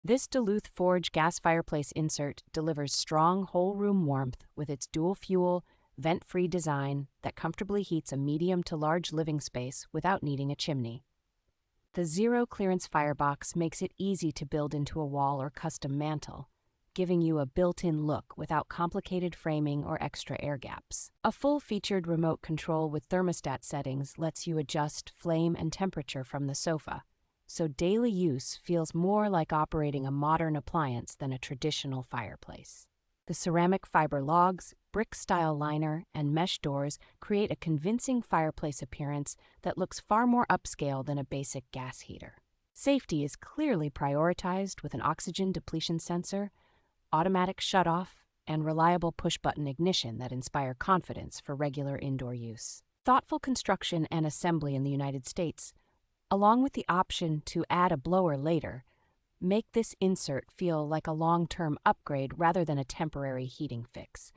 This Duluth Forge gas fireplace insert delivers strong whole room warmth with its dual fuel, vent free design that comfortably heats a medium to large living space without needing a chimney. The zero clearance firebox makes it easy to build into a wall or custom mantel, giving you a built-in look without complicated framing or extra air gaps. A full-featured remote control with thermostat settings lets you adjust flame and temperature from the sofa, so daily use feels more like operating a modern appliance than a traditional fireplace. The ceramic fiber logs, brick-style liner, and mesh doors create a convincing fireplace appearance that looks far more upscale than a basic gas heater. Safety is clearly prioritized with an oxygen depletion sensor, automatic shutoff, and reliable push-button ignition that inspire confidence for regular indoor use. Thoughtful construction and assembly in the United States, along with the option to add a blower later, make this insert feel like a long-term upgrade rather than a temporary heating fix.